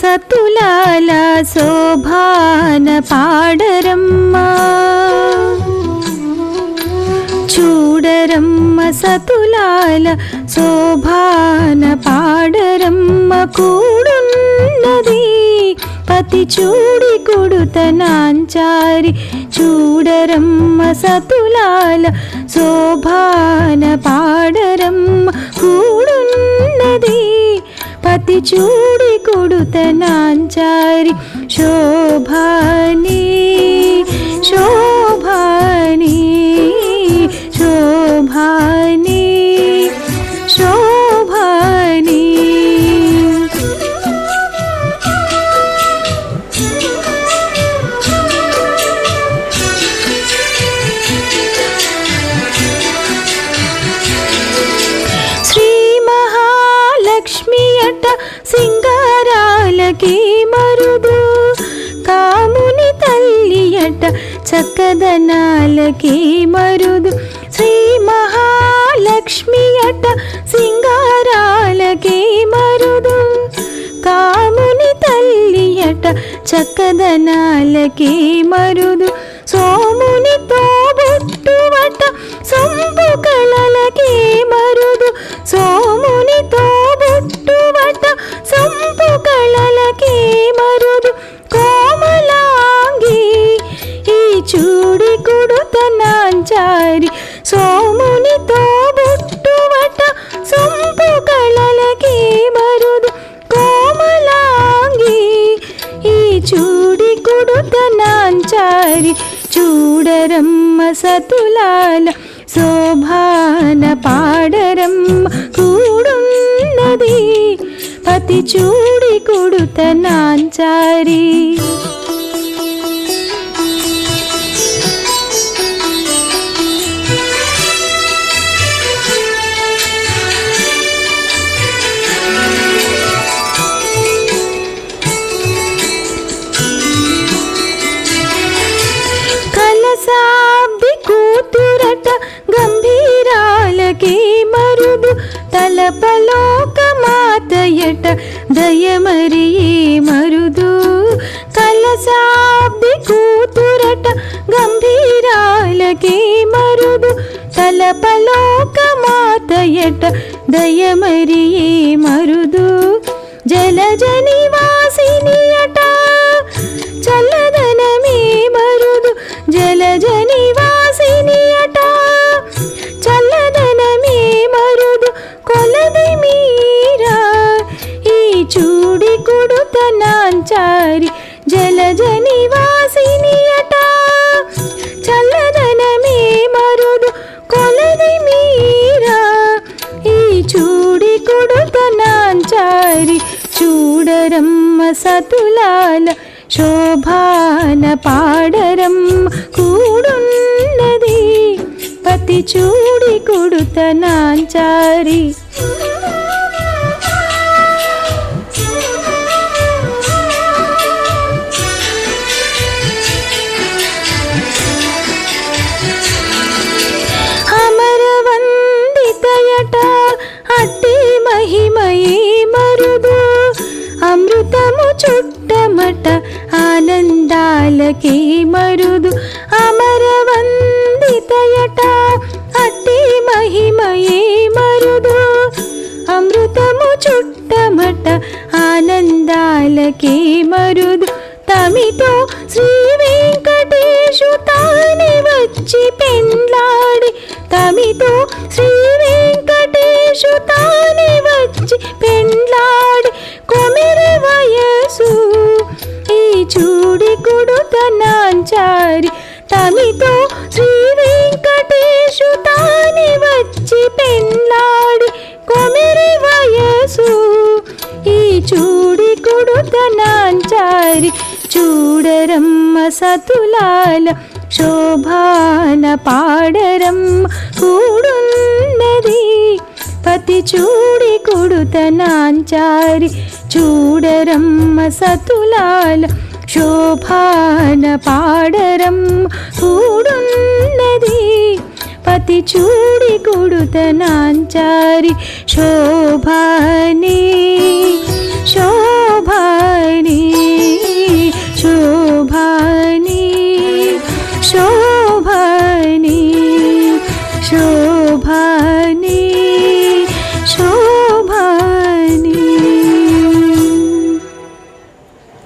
సతులాల శోభాన పాడరమ్మ చూడరమ్మ సతులాల శోభాన పాడరమ్మ కూడున్నది పతి చూడి కొడుతనాంచారి చూడరమ్మ సతులాల శోభాన పాడరమ్మ కూడున్నది పతి చూడి కొడుతనాంచారి శోభాని శోభాని శోభాని శోభాని శ్రీ మహాలక్ష్మి అట సింగారాలకి మరుదు కాముని తల్లి అట చక్కదనాలకి మరుదు శ్రీ మహాలక్ష్మి అట సింగారాలకి మరుదు కాముని తల్లి అట చక్కదనాలకి మరుదు సోముని తోబుట్టువట సంపు కళలకి మరుదు సోముని తోబుట్టువట సంపు కళలకి మరుదు కోమలాంగి ఈ చూడి కొడుతనాంచారి సోముని తోబుట్టువట సంపు కళలకి మరుదు కోమలాంగి ఈ చూడి కొడుతనాంచారి చూడరమ్మ సతులాల శోభాన పాడరమ్మ కూడున్నది పతి చూడి కొడుతనాంచారి కలసాబ్ది కూతురట గంభీరాలకి మరుదు తలపలోక మాతయట దయమరి మరుదు కలసాబ్ది కూతురట గంభీరాలకి మరుదు తలపలోక మాతయట దయమరి మరుదు జలజ నివాసిని అట చల్లదనమే మరుదు జలజ నివాసిని అట చల్లదనమే మరుదు కొలది మీరా ఈ చూడి కొడుతనాంచారి జలజ నివాసిని అట చల్లదనమే మరుదు కొలది మీరా ఈ చూడి కొడుతనాంచారి చూడరమ్మ సతులాల శోభాన పాడరమ్మ కూడున్నది పతి చూడి కొడుతనాంచారి అమరవందితయట అట్టి మహిమయే మరుదు అమృతము చుట్టమట ఆనందాలకి మరుదు అమరవందితయట అట్టి మహిమయే మరుదు అమృతము చుట్టమట ఆనందాలకి మరుదు తమితో శ్రీ వెంకటేశు తానే వచ్చి పెండ్లాడి తమితో శ్రీ వెంకటేశు తానే వచ్చి పెండ్లాడి కొమెరి వయసు ఈ చూడి కొడుతనాంచారి తమితో శ్రీ వెంకటేశు తానే వచ్చి పెండ్లాడి కొమెరి వయసు ఈ చూడి కొడుతనాంచారి చూడరమ్మ సతులాల శోభాన పాడరమ్మ కూడున్నది పతి చూడి కొడుతనాంచారి చూడరమ్మ సతులాల శోభాన పాడరమ్మ కూడున్నది పతి చూడి కొడుతనాంచారి శోభాని